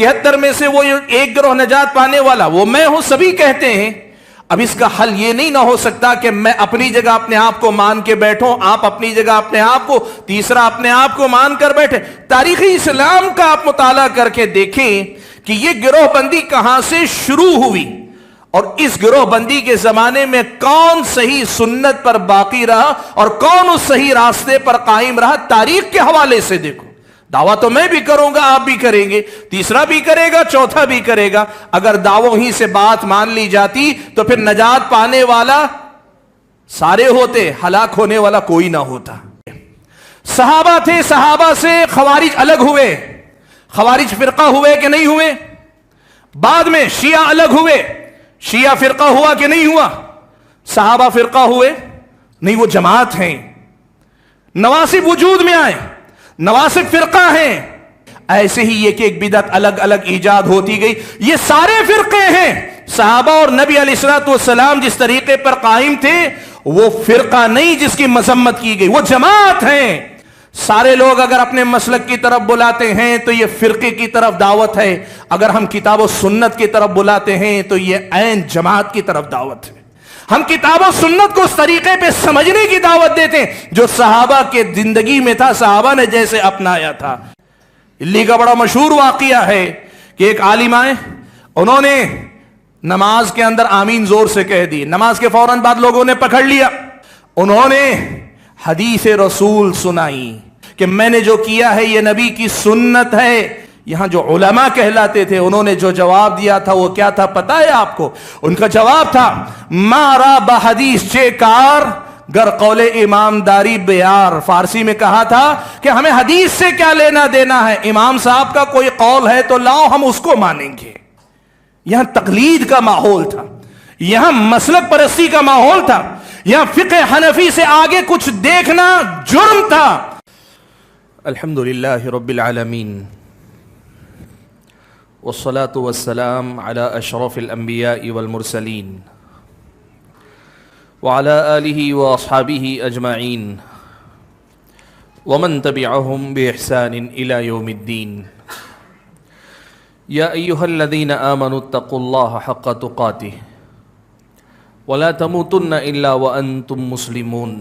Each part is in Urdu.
73 میں سے وہ ایک گروہ نجات پانے والا وہ میں ہوں، سبھی کہتے ہیں۔ اب اس کا حل یہ نہیں نہ ہو سکتا کہ میں اپنی جگہ اپنے آپ کو مان کے بیٹھوں، آپ اپنی جگہ اپنے آپ کو، تیسرا اپنے آپ کو مان کر بیٹھے۔ تاریخ اسلام کا آپ مطالعہ کر کے دیکھیں کہ یہ گروہ بندی کہاں سے شروع ہوئی، اور اس گروہ بندی کے زمانے میں کون صحیح سنت پر باقی رہا اور کون اس صحیح راستے پر قائم رہا۔ تاریخ کے حوالے سے دیکھو، دعویٰ تو میں بھی کروں گا، آپ بھی کریں گے، تیسرا بھی کرے گا، چوتھا بھی کرے گا۔ اگر دعووں ہی سے بات مان لی جاتی تو پھر نجات پانے والا سارے ہوتے، ہلاک ہونے والا کوئی نہ ہوتا۔ صحابہ تھے، صحابہ سے خوارج الگ ہوئے۔ خوارج فرقہ ہوئے کہ نہیں ہوئے؟ بعد میں شیعہ الگ ہوئے، شیعہ فرقہ ہوا کہ نہیں ہوا؟ صحابہ فرقہ ہوئے نہیں، وہ جماعت ہیں۔ نواسب وجود میں آئے، نواسب فرقہ ہیں۔ ایسے ہی ایک ایک بدعت الگ الگ ایجاد ہوتی گئی، یہ سارے فرقے ہیں۔ صحابہ اور نبی علیہ الصلوۃ والسلام جس طریقے پر قائم تھے وہ فرقہ نہیں جس کی مذمت کی گئی، وہ جماعت ہیں۔ سارے لوگ اگر اپنے مسلک کی طرف بلاتے ہیں تو یہ فرقے کی طرف دعوت ہے، اگر ہم کتاب و سنت کی طرف بلاتے ہیں تو یہ عین جماعت کی طرف دعوت ہے۔ ہم کتاب و سنت کو اس طریقے پہ سمجھنے کی دعوت دیتے ہیں جو صحابہ کے زندگی میں تھا، صحابہ نے جیسے اپنایا تھا۔ دلی کا بڑا مشہور واقعہ ہے کہ ایک عالم آئے، انہوں نے نماز کے اندر آمین زور سے کہہ دی، نماز کے فوراً بعد لوگوں نے پکڑ لیا، انہوں نے حدیث رسول سنائی کہ میں نے جو کیا ہے یہ نبی کی سنت ہے۔ یہاں جو علماء کہلاتے تھے انہوں نے جو جواب دیا تھا وہ کیا تھا پتہ ہے آپ کو؟ ان کا جواب تھا مارا بحدیث چے کار گر قول امام داری بیار۔ فارسی میں کہا تھا کہ ہمیں حدیث سے کیا لینا دینا ہے، امام صاحب کا کوئی قول ہے تو لاؤ ہم اس کو مانیں گے۔ یہاں تقلید کا ماحول تھا، یہاں مسلک پرستی کا ماحول تھا، یہاں فقہ حنفی سے آگے کچھ دیکھنا جرم تھا۔ الحمدللہ رب العالمین والصلاة والسلام على اشرف الانبیاء والمرسلین وعلى آلہ واصحابہ اجمعین ومن تبعهم بإحسان الى یوم الدین۔ یا ایہا الذین آمنوا اتقوا اللہ حق تقاتہ ولا تموتن الا وانتم مسلمون۔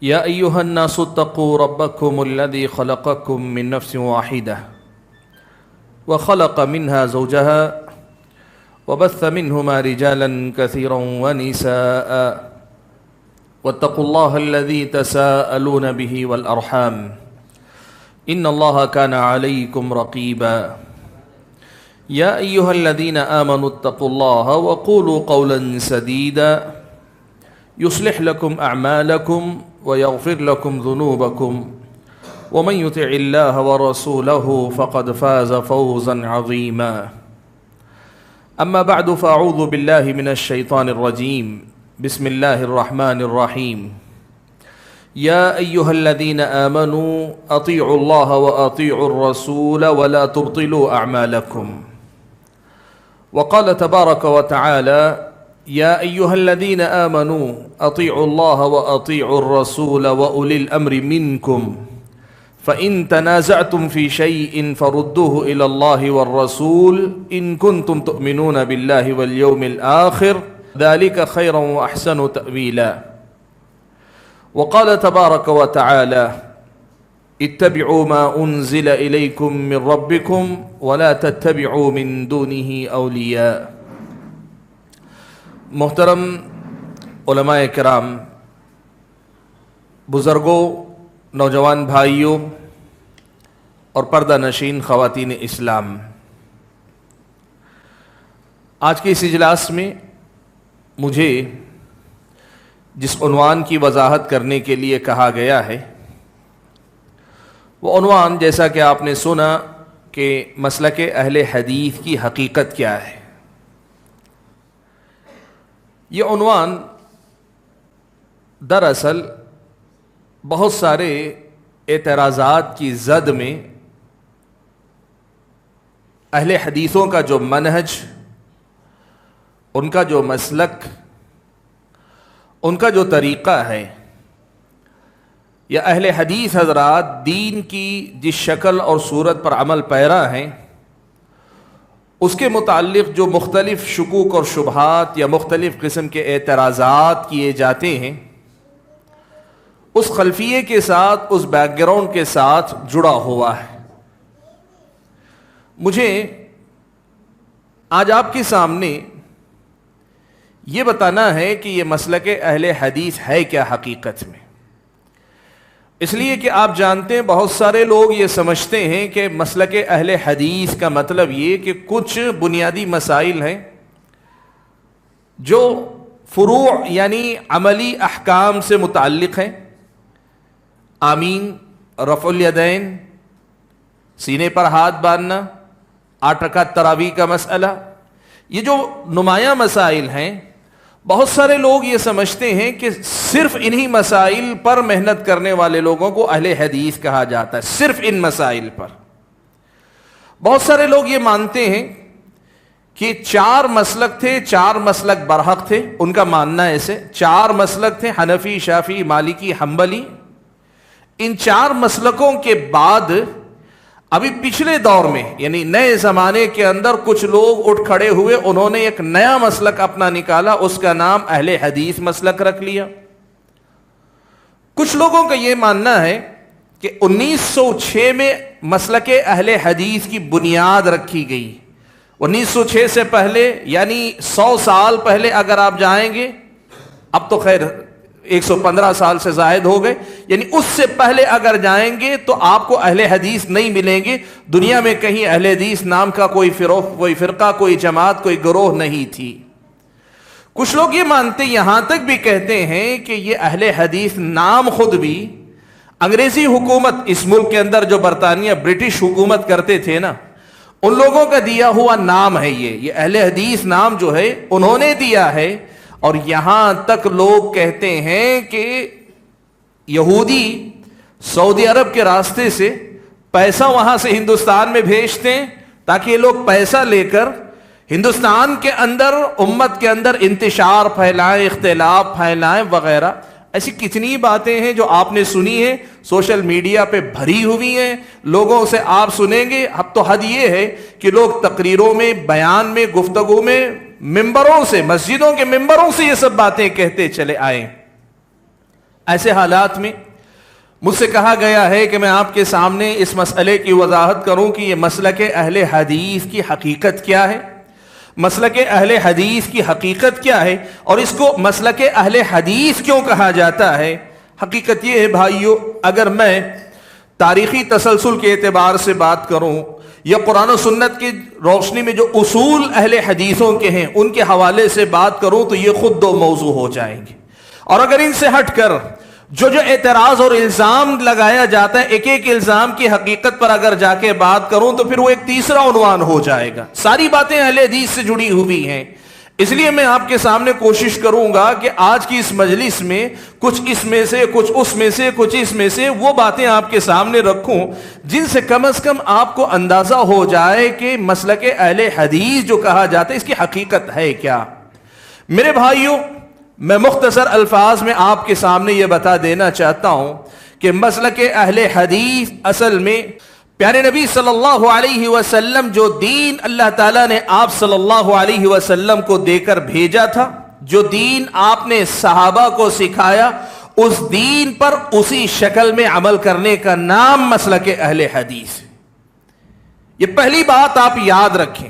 یا ایہا الناس اتقوا ربکم الذی خلقکم من نفس واحدہ وخلق منها زوجها وبث منهما رجالا كثيرا ونساء واتقوا الله الذي تساءلون به والأرحام إن الله كان عليكم رقيبا۔ يا أيها الذين آمنوا اتقوا الله وقولوا قولا سديدا يصلح لكم أعمالكم ويغفر لكم ذنوبكم ومن يطع الله ورسوله فقد فاز فوزا عظيما۔ اما بعد فاعوذ بالله من الشيطان الرجيم بسم الله الرحمن الرحيم۔ يا ايها الذين آمنوا اطيعوا الله واطيعوا الرسول ولا تبطلوا اعمالكم۔ وقال تبارك وتعالى يا ايها الذين آمنوا اطيعوا الله واطيعوا الرسول واولي الامر منكم فإن تنازعتم في شيء فردوه إلى الله والرسول إن كنتم تؤمنون بالله واليوم الآخر ذلك خيرا وأحسن تأويلا۔ وقال تبارك وتعالى اتبعوا ما أنزل إليكم من ربكم ولا تتبعوا من دونه أولياء۔ محترم علماء کرام، بزرگوں، نوجوان بھائیوں اور پردہ نشین خواتین اسلام، آج کے اس اجلاس میں مجھے جس عنوان کی وضاحت کرنے کے لیے کہا گیا ہے وہ عنوان، جیسا کہ آپ نے سنا کہ مسلک اہل حدیث کی حقیقت کیا ہے، یہ عنوان دراصل بہت سارے اعتراضات کی زد میں اہل حدیثوں کا جو منہج، ان کا جو مسلک، ان کا جو طریقہ ہے، یا اہل حدیث حضرات دین کی جس شکل اور صورت پر عمل پیرا ہیں اس کے متعلق جو مختلف شکوک اور شبہات یا مختلف قسم کے اعتراضات کیے جاتے ہیں اس خلفیے کے ساتھ، اس بیک گراؤنڈ کے ساتھ جڑا ہوا ہے۔ مجھے آج آپ کے سامنے یہ بتانا ہے کہ یہ مسلک اہل حدیث ہے کیا حقیقت میں، اس لیے کہ آپ جانتے ہیں بہت سارے لوگ یہ سمجھتے ہیں کہ مسلک اہل حدیث کا مطلب یہ کہ کچھ بنیادی مسائل ہیں جو فروع یعنی عملی احکام سے متعلق ہیں، آمین، رفع الیدین، سینے پر ہاتھ باندھنا، 8 رکعت تراویح کا مسئلہ، یہ جو نمایاں مسائل ہیں بہت سارے لوگ یہ سمجھتے ہیں کہ صرف انہی مسائل پر محنت کرنے والے لوگوں کو اہل حدیث کہا جاتا ہے، صرف ان مسائل پر۔ بہت سارے لوگ یہ مانتے ہیں کہ 4 مسلک تھے، 4 مسلک برحق تھے، ان کا ماننا ایسے 4 مسلک تھے، حنفی، شافعی، مالکی، حنبلی۔ ان 4 مسلکوں کے بعد ابھی پچھلے دور میں یعنی نئے زمانے کے اندر کچھ لوگ اٹھ کھڑے ہوئے، انہوں نے ایک نیا مسلک اپنا نکالا، اس کا نام اہل حدیث مسلک رکھ لیا۔ کچھ لوگوں کا یہ ماننا ہے کہ 1906 میں مسلک اہل حدیث کی بنیاد رکھی گئی۔ 1906 سے پہلے یعنی 100 سال پہلے اگر آپ جائیں گے، اب تو خیر 115 سال سے زائد ہو گئے، یعنی اس سے پہلے اگر جائیں گے تو آپ کو اہل حدیث نہیں ملیں گے۔ دنیا میں کہیں اہل حدیث نام کا کوئی فرقہ، کوئی جماعت، کوئی گروہ نہیں تھی۔ کچھ لوگ یہ مانتے، یہاں تک بھی کہتے ہیں کہ یہ اہل حدیث نام خود بھی انگریزی حکومت اس ملک کے اندر جو برطانیہ برٹش حکومت کرتے تھے نا، ان لوگوں کا دیا ہوا نام ہے۔ یہ اہل حدیث نام جو ہے انہوں نے دیا ہے۔ اور یہاں تک لوگ کہتے ہیں کہ یہودی سعودی عرب کے راستے سے پیسہ وہاں سے ہندوستان میں بھیجتے ہیں تاکہ یہ لوگ پیسہ لے کر ہندوستان کے اندر، امت کے اندر انتشار پھیلائیں، اختلاف پھیلائیں وغیرہ۔ ایسی کتنی باتیں ہیں جو آپ نے سنی ہیں، سوشل میڈیا پہ بھری ہوئی ہیں، لوگوں سے آپ سنیں گے۔ اب تو حد یہ ہے کہ لوگ تقریروں میں، بیان میں، گفتگو میں، ممبروں سے، مسجدوں کے ممبروں سے یہ سب باتیں کہتے چلے آئیں۔ ایسے حالات میں مجھ سے کہا گیا ہے کہ میں آپ کے سامنے اس مسئلے کی وضاحت کروں کہ یہ مسلک اہل حدیث کی حقیقت کیا ہے، مسلک اہل حدیث کی حقیقت کیا ہے، اور اس کو مسلک اہل حدیث کیوں کہا جاتا ہے۔ حقیقت یہ ہے بھائیو، اگر میں تاریخی تسلسل کے اعتبار سے بات کروں یا قرآن و سنت کی روشنی میں جو اصول اہل حدیثوں کے ہیں ان کے حوالے سے بات کروں تو یہ خود 2 موضوع ہو جائیں گے، اور اگر ان سے ہٹ کر جو اعتراض اور الزام لگایا جاتا ہے، ایک ایک الزام کی حقیقت پر اگر جا کے بات کروں تو پھر وہ ایک تیسرا عنوان ہو جائے گا۔ ساری باتیں اہل حدیث سے جڑی ہوئی ہیں، اس لیے میں آپ کے سامنے کوشش کروں گا کہ آج کی اس مجلس میں کچھ اس میں سے، کچھ اس میں سے، کچھ اس میں سے وہ باتیں آپ کے سامنے رکھوں جن سے کم از کم آپ کو اندازہ ہو جائے کہ مسلک اہل حدیث جو کہا جاتا ہے اس کی حقیقت ہے کیا۔ میرے بھائیوں، میں مختصر الفاظ میں آپ کے سامنے یہ بتا دینا چاہتا ہوں کہ مسلک اہل حدیث اصل میں پیارے نبی صلی اللہ علیہ وسلم جو دین اللہ تعالیٰ نے آپ صلی اللہ علیہ وسلم کو دے کر بھیجا تھا، جو دین آپ نے صحابہ کو سکھایا، اس دین پر اسی شکل میں عمل کرنے کا نام مسلک اہل حدیث۔ یہ پہلی بات آپ یاد رکھیں۔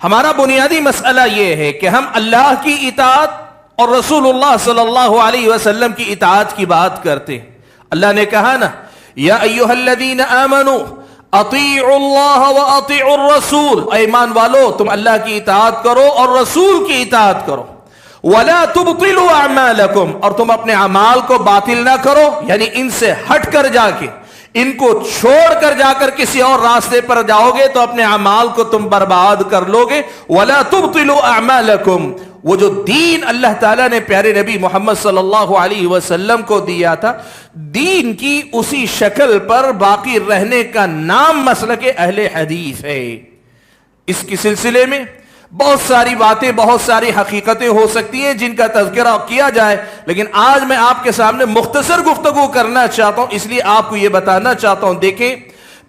ہمارا بنیادی مسئلہ یہ ہے کہ ہم اللہ کی اطاعت اور رسول اللہ صلی اللہ علیہ وسلم کی اطاعت کی بات کرتے ہیں۔ اللہ نے کہا نا، یا ایھا الذین آمنوا اطیعوا اللہ واطیعوا الرسول، اے ایمان والو تم اللہ کی اطاعت کرو اور رسول کی اطاعت کرو، ولا تبطلوا اعمالکم، اور تم اپنے اعمال کو باطل نہ کرو، یعنی ان سے ہٹ کر جا کے، ان کو چھوڑ کر جا کر کسی اور راستے پر جاؤ گے تو اپنے اعمال کو تم برباد کر لو گے۔ ولا تبطلوا اعمالکم، وہ جو دین اللہ تعالیٰ نے پیارے نبی محمد صلی اللہ علیہ وسلم کو دیا تھا، دین کی اسی شکل پر باقی رہنے کا نام مسلک اہل حدیث ہے۔ اس کے سلسلے میں بہت ساری باتیں، بہت ساری حقیقتیں ہو سکتی ہیں جن کا تذکرہ کیا جائے، لیکن آج میں آپ کے سامنے مختصر گفتگو کرنا چاہتا ہوں، اس لیے آپ کو یہ بتانا چاہتا ہوں۔ دیکھیں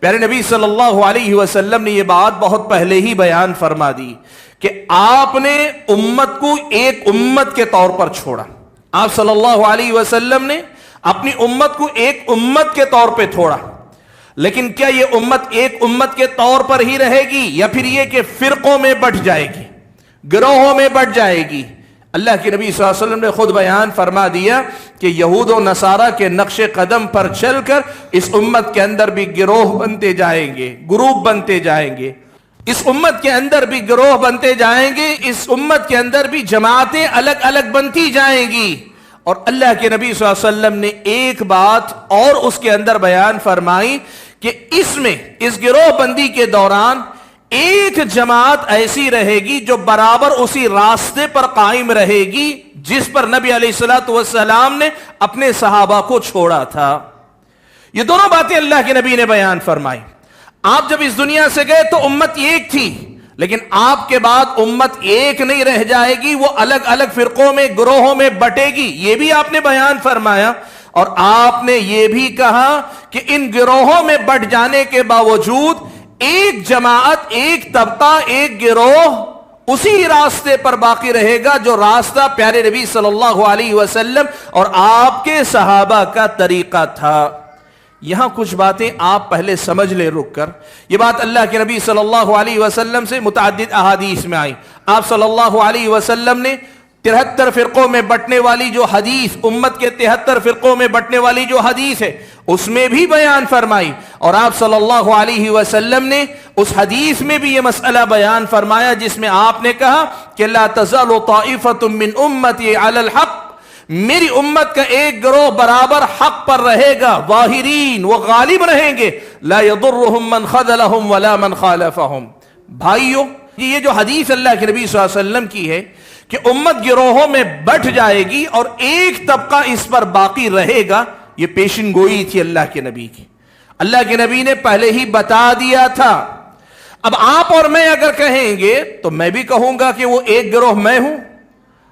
پیارے نبی صلی اللہ علیہ وسلم نے یہ بات بہت پہلے ہی بیان فرما دی کہ آپ نے امت کو ایک امت کے طور پر چھوڑا۔ آپ صلی اللہ علیہ وسلم نے اپنی امت کو ایک امت کے طور پہ چھوڑا، لیکن کیا یہ امت ایک امت کے طور پر ہی رہے گی، یا پھر یہ کہ فرقوں میں بٹ جائے گی، گروہوں میں بٹ جائے گی؟ اللہ کے نبی صلی اللہ علیہ وسلم نے خود بیان فرما دیا کہ یہود و نصارہ کے نقش قدم پر چل کر اس امت کے اندر بھی گروہ بنتے جائیں گے، گروپ بنتے جائیں گے، اس امت کے اندر بھی گروہ بنتے جائیں گے، اس امت کے اندر بھی جماعتیں الگ الگ بنتی جائیں گی۔ اور اللہ کے نبی صلی اللہ علیہ وسلم نے ایک بات اور اس کے اندر بیان فرمائی کہ اس میں، اس گروہ بندی کے دوران ایک جماعت ایسی رہے گی جو برابر اسی راستے پر قائم رہے گی جس پر نبی علیہ الصلوۃ والسلام نے اپنے صحابہ کو چھوڑا تھا۔ یہ دونوں باتیں اللہ کے نبی نے بیان فرمائی۔ آپ جب اس دنیا سے گئے تو امت ایک تھی، لیکن آپ کے بعد امت ایک نہیں رہ جائے گی، وہ الگ الگ فرقوں میں، گروہوں میں بٹے گی، یہ بھی آپ نے بیان فرمایا۔ اور آپ نے یہ بھی کہا کہ ان گروہوں میں بٹ جانے کے باوجود ایک جماعت، ایک طبقہ، ایک گروہ اسی راستے پر باقی رہے گا جو راستہ پیارے نبی صلی اللہ علیہ وسلم اور آپ کے صحابہ کا طریقہ تھا۔ یہاں کچھ باتیں آپ پہلے سمجھ لیں رک کر۔ یہ بات اللہ کے نبی صلی اللہ علیہ وسلم سے متعدد احادیث میں آئی۔ آپ صلی اللہ علیہ وسلم نے 73 فرقوں میں بٹنے والی جو حدیث، امت کے 73 فرقوں میں بٹنے والی جو حدیث ہے، اس میں بھی بیان فرمائی، اور آپ صلی اللہ علیہ وسلم نے اس حدیث میں بھی یہ مسئلہ بیان فرمایا جس میں آپ نے کہا کہ لا تزال طائفة من امتی علی الحق، میری امت کا ایک گروہ برابر حق پر رہے گا، ظاہرین، وہ غالب رہیں گے، لا يضرهم من خذلهم ولا من خالفهم۔ بھائیو، یہ جو حدیث اللہ کے نبی صلی اللہ علیہ وسلم کی ہے کہ امت گروہوں میں بٹ جائے گی اور ایک طبقہ اس پر باقی رہے گا، یہ پیشن گوئی تھی اللہ کے نبی کی۔ اللہ کے نبی نے پہلے ہی بتا دیا تھا۔ اب آپ اور میں اگر کہیں گے تو میں بھی کہوں گا کہ وہ ایک گروہ میں ہوں،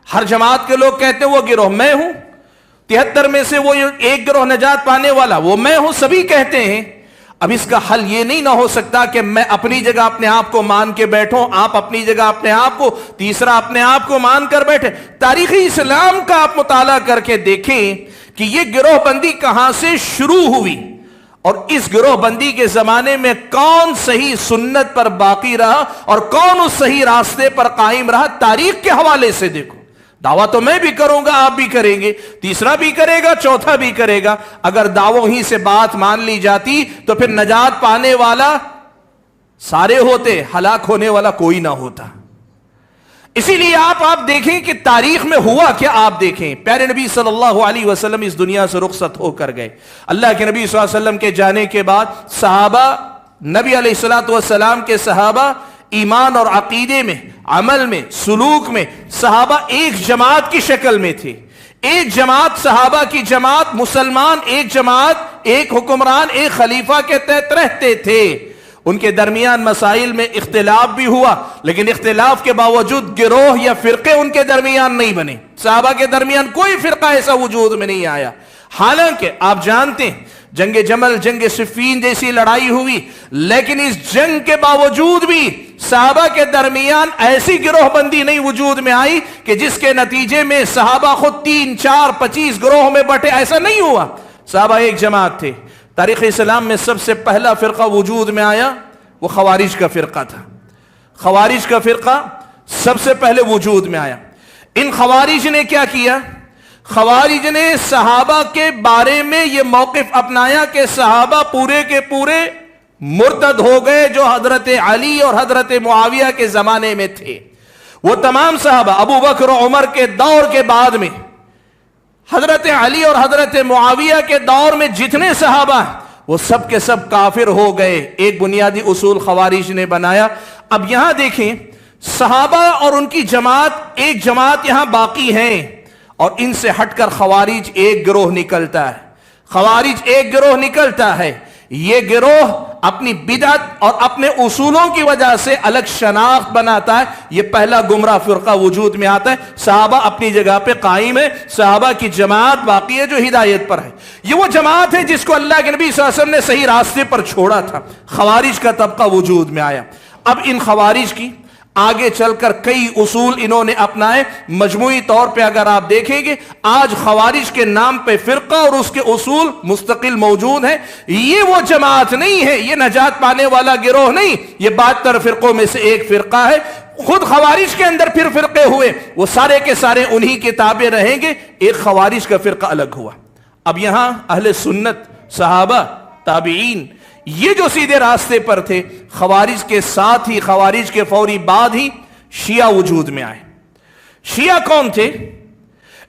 ہر جماعت کے لوگ کہتے ہیں وہ گروہ میں ہوں، 73 میں سے وہ ایک گروہ نجات پانے والا وہ میں ہوں، سبھی کہتے ہیں۔ اب اس کا حل یہ نہیں نہ ہو سکتا کہ میں اپنی جگہ اپنے آپ کو مان کے بیٹھوں، آپ اپنی جگہ اپنے آپ کو، تیسرا اپنے آپ کو مان کر بیٹھے۔ تاریخ اسلام کا آپ مطالعہ کر کے دیکھیں کہ یہ گروہ بندی کہاں سے شروع ہوئی، اور اس گروہ بندی کے زمانے میں کون صحیح سنت پر باقی رہا اور کون اس صحیح راستے پر قائم رہا۔ تاریخ کے حوالے سے دیکھو۔ دعویٰ تو میں بھی کروں گا، آپ بھی کریں گے، تیسرا بھی کرے گا، چوتھا بھی کرے گا۔ اگر دعووں ہی سے بات مان لی جاتی تو پھر نجات پانے والا سارے ہوتے، ہلاک ہونے والا کوئی نہ ہوتا۔ اسی لیے آپ دیکھیں کہ تاریخ میں ہوا کیا، آپ دیکھیں پیارے نبی صلی اللہ علیہ وسلم اس دنیا سے رخصت ہو کر گئے۔ اللہ کے نبی صلی اللہ علیہ وسلم کے جانے کے بعد صحابہ، نبی علیہ الصلوۃ والسلام کے صحابہ، ایمان اور عقیدے میں، عمل میں، سلوک میں صحابہ ایک جماعت کی شکل میں تھے۔ ایک جماعت، صحابہ کی جماعت، مسلمان ایک جماعت، ایک حکمران، ایک خلیفہ کے تحت رہتے تھے۔ ان کے درمیان مسائل میں اختلاف بھی ہوا، لیکن اختلاف کے باوجود گروہ یا فرقے ان کے درمیان نہیں بنے۔ صحابہ کے درمیان کوئی فرقہ ایسا وجود میں نہیں آیا۔ حالانکہ آپ جانتے ہیں جنگ جمل، جنگ صفین جیسی لڑائی ہوئی، لیکن اس جنگ کے باوجود بھی صحابہ کے درمیان ایسی گروہ بندی نہیں وجود میں آئی کہ جس کے نتیجے میں صحابہ خود 3، 4، 25 گروہ میں بٹے، ایسا نہیں ہوا۔ صحابہ ایک جماعت تھے۔ تاریخ اسلام میں سب سے پہلا فرقہ وجود میں آیا وہ خوارج کا فرقہ تھا۔ خوارج کا فرقہ سب سے پہلے وجود میں آیا۔ ان خوارج نے کیا کیا؟ خوارج نے صحابہ کے بارے میں یہ موقف اپنایا کہ صحابہ پورے کے پورے مرتد ہو گئے جو حضرت علی اور حضرت معاویہ کے زمانے میں تھے۔ وہ تمام صحابہ ابو بکر و عمر کے دور کے بعد میں، حضرت علی اور حضرت معاویہ کے دور میں جتنے صحابہ ہیں وہ سب کے سب کافر ہو گئے۔ ایک بنیادی اصول خوارج نے بنایا۔ اب یہاں دیکھیں، صحابہ اور ان کی جماعت، ایک جماعت یہاں باقی ہیں، اور ان سے ہٹ کر خوارج ایک گروہ نکلتا ہے۔ خوارج ایک گروہ نکلتا ہے۔ یہ گروہ اپنی بدعت اور اپنے اصولوں کی وجہ سے الگ شناخت بناتا ہے، یہ پہلا گمراہ فرقہ وجود میں آتا ہے۔ صحابہ اپنی جگہ پہ قائم ہے، صحابہ کی جماعت باقی ہے جو ہدایت پر ہے۔ یہ وہ جماعت ہے جس کو اللہ کے نبی صلی اللہ علیہ وسلم نے صحیح راستے پر چھوڑا تھا۔ خوارج کا طبقہ وجود میں آیا۔ اب ان خوارج کی آگے چل کر کئی اصول انہوں نے اپنائے۔ مجموعی طور پہ اگر آپ دیکھیں گے آج خوارج کے نام پہ فرقہ اور اس کے اصول مستقل موجود ہیں۔ یہ وہ جماعت نہیں ہے، یہ نجات پانے والا گروہ نہیں، یہ 72 فرقوں میں سے ایک فرقہ ہے۔ خود خوارج کے اندر پھر فرقے ہوئے، وہ سارے کے سارے انہی کے تابع رہیں گے، ایک خوارج کا فرقہ الگ ہوا۔ اب یہاں اہل سنت، صحابہ، تابعین، یہ جو سیدھے راستے پر تھے، خوارج کے ساتھ ہی، خوارج کے فوری بعد ہی شیعہ وجود میں آئے۔ شیعہ کون تھے؟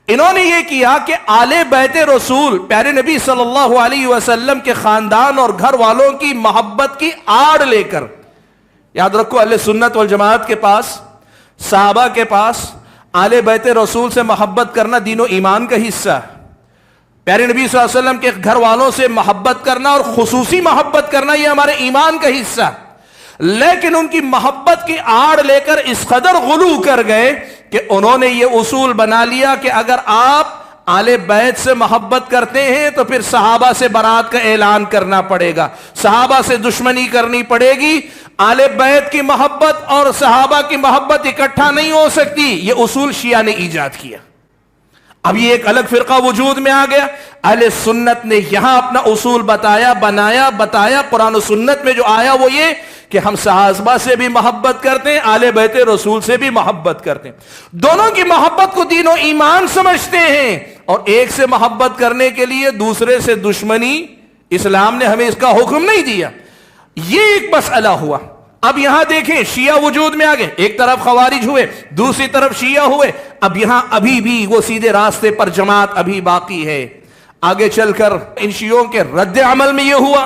انہوں نے یہ کیا کہ آل بیت رسول، پیارے نبی صلی اللہ علیہ وسلم کے خاندان اور گھر والوں کی محبت کی آڑ لے کر، یاد رکھو اہل سنت والجماعت کے پاس، صحابہ کے پاس آل بیت رسول سے محبت کرنا دین و ایمان کا حصہ ہے۔ پیارے نبی صلی اللہ علیہ وسلم کے گھر والوں سے محبت کرنا اور خصوصی محبت کرنا یہ ہمارے ایمان کا حصہ ہے۔ لیکن ان کی محبت کی آڑ لے کر اس قدر غلو کر گئے کہ انہوں نے یہ اصول بنا لیا کہ اگر آپ آل بیت سے محبت کرتے ہیں تو پھر صحابہ سے برات کا اعلان کرنا پڑے گا، صحابہ سے دشمنی کرنی پڑے گی۔ آل بیت کی محبت اور صحابہ کی محبت اکٹھا نہیں ہو سکتی، یہ اصول شیعہ نے ایجاد کیا۔ اب یہ ایک الگ فرقہ وجود میں آ گیا۔ اہل سنت نے یہاں اپنا اصول بتایا، قرآن و سنت میں جو آیا وہ یہ کہ ہم صحابہ سے بھی محبت کرتے ہیں، آل بیت رسول سے بھی محبت کرتے ہیں، دونوں کی محبت کو دین و ایمان سمجھتے ہیں، اور ایک سے محبت کرنے کے لیے دوسرے سے دشمنی اسلام نے ہمیں اس کا حکم نہیں دیا۔ یہ ایک مسئلہ ہوا۔ اب یہاں دیکھیں شیعہ وجود میں آگے، ایک طرف خوارج ہوئے، دوسری طرف شیعہ ہوئے۔ اب یہاں ابھی بھی وہ سیدھے راستے پر جماعت ابھی باقی ہے۔ آگے چل کر ان شیعوں کے رد عمل میں یہ ہوا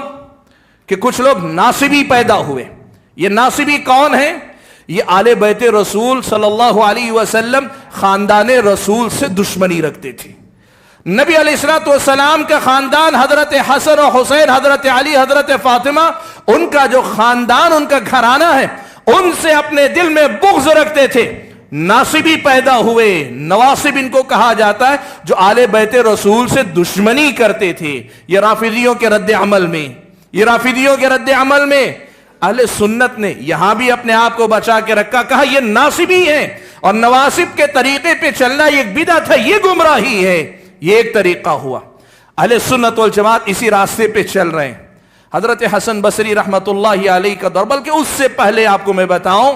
کہ کچھ لوگ ناصبی پیدا ہوئے۔ یہ ناصبی کون ہیں؟ یہ آل بیت رسول صلی اللہ علیہ وسلم، خاندان رسول سے دشمنی رکھتے تھے۔ نبی علیہ الصلوۃ والسلام کا خاندان، حضرت حسن و حسین، حضرت علی، حضرت فاطمہ، ان کا جو خاندان، ان کا گھرانہ ہے، ان سے اپنے دل میں بغض رکھتے تھے۔ ناصبی پیدا ہوئے، نواصب ان کو کہا جاتا ہے، جو آل بیت رسول سے دشمنی کرتے تھے۔ یہ رافضیوں کے رد عمل میں اہل سنت نے یہاں بھی اپنے آپ کو بچا کے رکھا، کہا یہ ناصبی ہیں اور نواصب کے طریقے پہ چلنا یہ ایک بدعت ہے، یہ گمراہی ہے۔ یہ ایک طریقہ ہوا۔ اہل سنت والجماعت اسی راستے پہ چل رہے ہیں۔ حضرت حسن بصری رحمت اللہ علیہ کا دور، بلکہ اس سے پہلے آپ کو میں بتاؤں،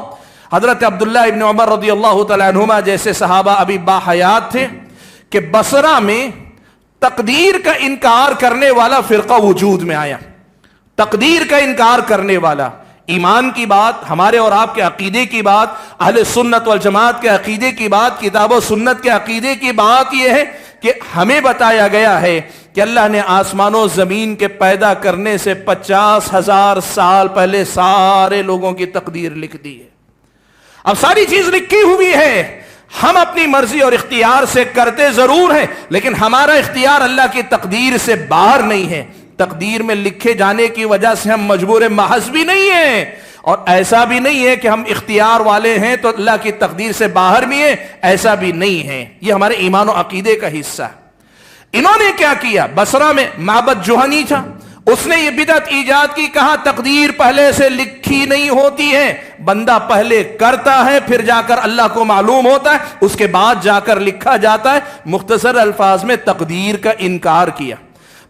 حضرت عبداللہ ابن عمر رضی اللہ تعالیٰ عنہما جیسے صحابہ ابھی باحیات تھے کہ بصرہ میں تقدیر کا انکار کرنے والا فرقہ وجود میں آیا۔ تقدیر کا انکار کرنے والا، ایمان کی بات، ہمارے اور آپ کے عقیدے کی بات، اہل سنت والجماعت کے عقیدے کی بات، کتاب و سنت کے عقیدے کی بات یہ ہے کہ ہمیں بتایا گیا ہے کہ اللہ نے آسمان و زمین کے پیدا کرنے سے 50,000 سال پہلے سارے لوگوں کی تقدیر لکھ دی ہے۔ اب ساری چیز لکھی ہوئی ہے، ہم اپنی مرضی اور اختیار سے کرتے ضرور ہیں، لیکن ہمارا اختیار اللہ کی تقدیر سے باہر نہیں ہے۔ تقدیر میں لکھے جانے کی وجہ سے ہم مجبور محض بھی نہیں ہیں، اور ایسا بھی نہیں ہے کہ ہم اختیار والے ہیں تو اللہ کی تقدیر سے باہر بھی ہیں، ایسا بھی نہیں ہے۔ یہ ہمارے ایمان و عقیدے کا حصہ ہے۔ انہوں نے کیا کیا؟ بصرہ میں معبد جوہنی تھا، اس نے یہ بدعت ایجاد کی، کہا تقدیر پہلے سے لکھی نہیں ہوتی ہے، بندہ پہلے کرتا ہے، پھر جا کر اللہ کو معلوم ہوتا ہے، اس کے بعد جا کر لکھا جاتا ہے۔ مختصر الفاظ میں تقدیر کا انکار کیا۔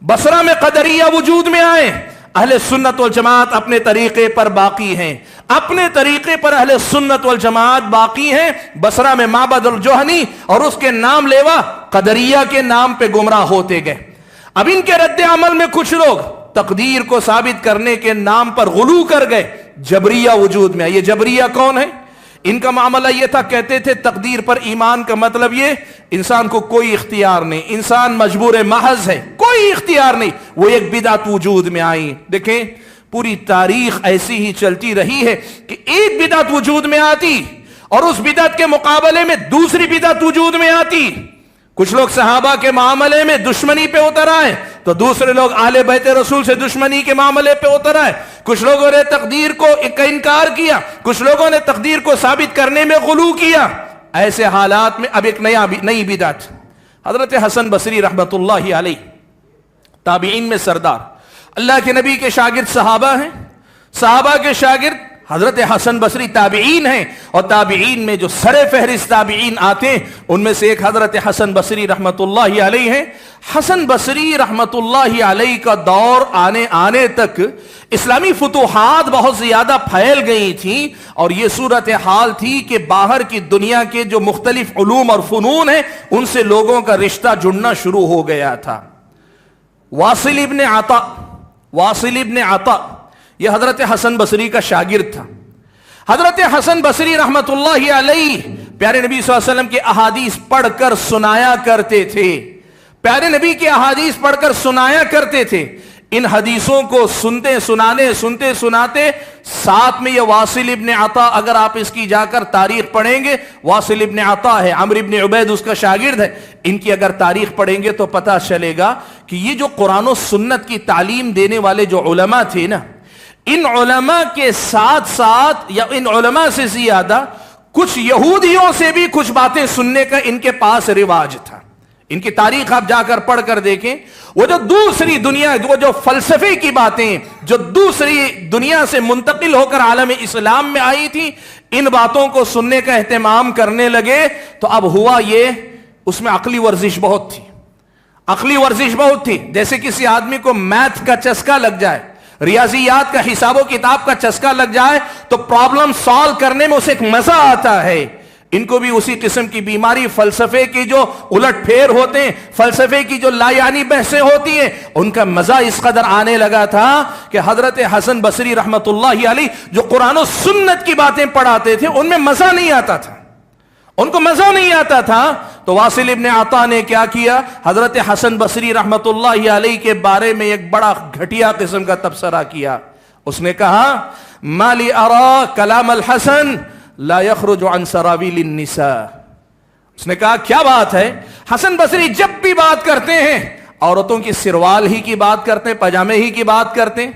بصرہ میں قدریہ وجود میں آئے۔ اہل سنت والجماعت اپنے طریقے پر باقی ہیں، اپنے طریقے پر اہل سنت والجماعت باقی ہیں۔ بصرہ میں معبد الجوہنی اور اس کے نام لیوا قدریہ کے نام پہ گمراہ ہوتے گئے۔ اب ان کے رد عمل میں کچھ لوگ تقدیر کو ثابت کرنے کے نام پر غلو کر گئے۔ جبریہ وجود میں آئے۔ یہ جبریہ کون ہے؟ ان کا معاملہ یہ تھا، کہتے تھے تقدیر پر ایمان کا مطلب یہ انسان کو کوئی اختیار نہیں، انسان مجبور محض ہے، کوئی اختیار نہیں۔ وہ ایک بدعت وجود میں آئی۔ دیکھیں پوری تاریخ ایسی ہی چلتی رہی ہے کہ ایک بدعت وجود میں آتی اور اس بدعت کے مقابلے میں دوسری بدعت وجود میں آتی۔ کچھ لوگ صحابہ کے معاملے میں دشمنی پہ اتر آئے تو دوسرے لوگ اہل بیت رسول سے دشمنی کے معاملے پہ اتر آئے. کچھ لوگوں نے تقدیر کو انکار کیا, کچھ لوگوں نے تقدیر کو ثابت کرنے میں غلو کیا. ایسے حالات میں اب ایک نئی بدعت. حضرت حسن بصری رحمت اللہ علیہ تابعین میں سردار, اللہ کے نبی کے شاگرد صحابہ ہیں, صحابہ کے شاگرد حضرت حسن بصری تابعین ہیں, اور تابعین میں جو سر فہرست تابعین آتے ہیں ان میں سے ایک حضرت حسن بصری رحمت اللہ علیہ ہیں. حسن بصری رحمت اللہ علیہ کا دور آنے تک اسلامی فتوحات بہت زیادہ پھیل گئی تھیں, اور یہ صورتحال تھی کہ باہر کی دنیا کے جو مختلف علوم اور فنون ہیں ان سے لوگوں کا رشتہ جڑنا شروع ہو گیا تھا. واصل ابن عطا یہ حضرت حسن بصری کا شاگرد تھا. حضرت حسن بصری رحمت اللہ علیہ پیارے نبی صلی اللہ علیہ وسلم کے احادیث پڑھ کر سنایا کرتے تھے, پیارے نبی کے احادیث پڑھ کر سنایا کرتے تھے. ان حدیثوں کو سنتے سناتے ساتھ میں یہ واصل ابن عطا, اگر آپ اس کی جا کر تاریخ پڑھیں گے, واصل ابن عطا ہے, عمرو ابن عبید اس کا شاگرد ہے, ان کی اگر تاریخ پڑھیں گے تو پتہ چلے گا کہ یہ جو قرآن و سنت کی تعلیم دینے والے جو علماء تھے نا, ان علماء کے ساتھ ساتھ یا ان علماء سے زیادہ کچھ یہودیوں سے بھی کچھ باتیں سننے کا ان کے پاس رواج تھا. ان کی تاریخ آپ جا کر پڑھ کر دیکھیں, وہ جو دوسری دنیا, وہ جو فلسفے کی باتیں جو دوسری دنیا سے منتقل ہو کر عالم اسلام میں آئی تھی, ان باتوں کو سننے کا اہتمام کرنے لگے. تو اب ہوا یہ, اس میں عقلی ورزش بہت تھی. جیسے کسی آدمی کو میتھ کا چسکا لگ جائے, ریاضیات کا, حساب و کتاب کا چسکا لگ جائے تو پرابلم سالو کرنے میں اسے ایک مزہ آتا ہے. ان کو بھی اسی قسم کی بیماری, فلسفے کی جو الٹ پھیر ہوتے ہیں, فلسفے کی جو لا یعنی بحثیں ہوتی ہیں, ان کا مزہ اس قدر آنے لگا تھا کہ حضرت حسن بصری رحمت اللہ علیہ جو قرآن و سنت کی باتیں پڑھاتے تھے ان میں مزہ نہیں آتا تھا, ان کو مزہ نہیں آتا تھا. تو واصل ابن عطا نے کیا کیا, حضرت حسن بصری رحمت اللہ علیہ کے بارے میں ایک بڑا گھٹیا قسم کا تبصرہ کیا. اس نے کہا, مالی ارا کلام الحسن لا یخرج عن سراویل النساء. اس نے کہا کیا بات ہے, حسن بصری جب بھی بات کرتے ہیں عورتوں کی سروال ہی کی بات کرتے ہیں, پاجامے ہی کی بات کرتے ہیں.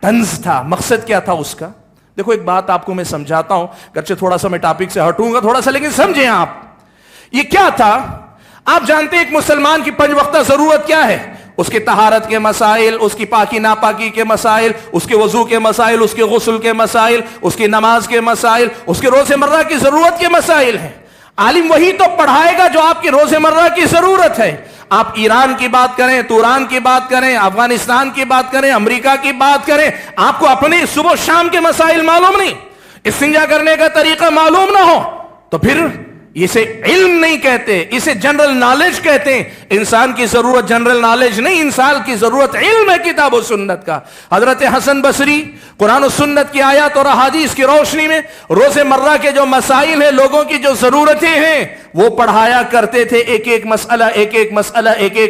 طنز تھا, مقصد کیا تھا اس کا؟ دیکھو ایک بات آپ کو میں سمجھاتا ہوں, گرچہ تھوڑا سا میں ٹاپک سے ہٹوں گا تھوڑا سا, لیکن سمجھیں آپ. یہ کیا تھا؟ آپ جانتے ہیں ایک مسلمان کی 5 وقتہ ضرورت کیا ہے؟ اس کے طہارت کے مسائل, اس کی پاکی ناپاکی کے مسائل, اس کے وضو کے مسائل, اس کے غسل کے مسائل, اس کی نماز کے مسائل, اس کے روز مرہ کی ضرورت کے مسائل ہیں. عالم وہی تو پڑھائے گا جو آپ کی روز مرہ کی ضرورت ہے. آپ ایران کی بات کریں, توران کی بات کریں, افغانستان کی بات کریں, امریکہ کی بات کریں, آپ کو اپنے صبح شام کے مسائل معلوم نہیں, استنجا کرنے کا طریقہ معلوم نہ ہو, تو پھر اسے علم نہیں کہتے, اسے جنرل نالج کہتے ہیں. انسان کی ضرورت جنرل نالج نہیں, انسان کی ضرورت علم ہے کتاب و سنت کا. حضرت حسن بصری قرآن و سنت کی آیات اور احادیث کی روشنی میں روز مرہ کے جو مسائل ہیں, لوگوں کی جو ضرورتیں ہیں, وہ پڑھایا کرتے تھے, ایک ایک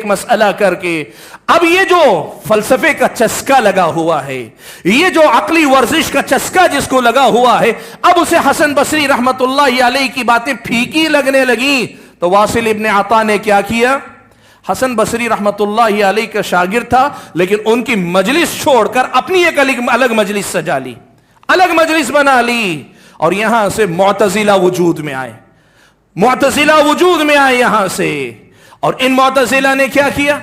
مسئلہ کر کے. اب یہ جو فلسفے کا چسکا لگا ہوا ہے, یہ جو عقلی ورزش کا چسکا جس کو لگا ہوا ہے, اب اسے حسن بصری رحمت اللہ علیہ کی باتیں پھیکی لگنے لگیں. تو واصل ابن عطا نے کیا کیا, حسن بصری رحمت اللہ علیہ کا شاگرد تھا, لیکن ان کی مجلس چھوڑ کر اپنی ایک الگ مجلس سجا لی, الگ مجلس بنا لی, اور یہاں سے معتزلہ وجود میں آئے یہاں سے. اور ان معتزلہ نے کیا کیا,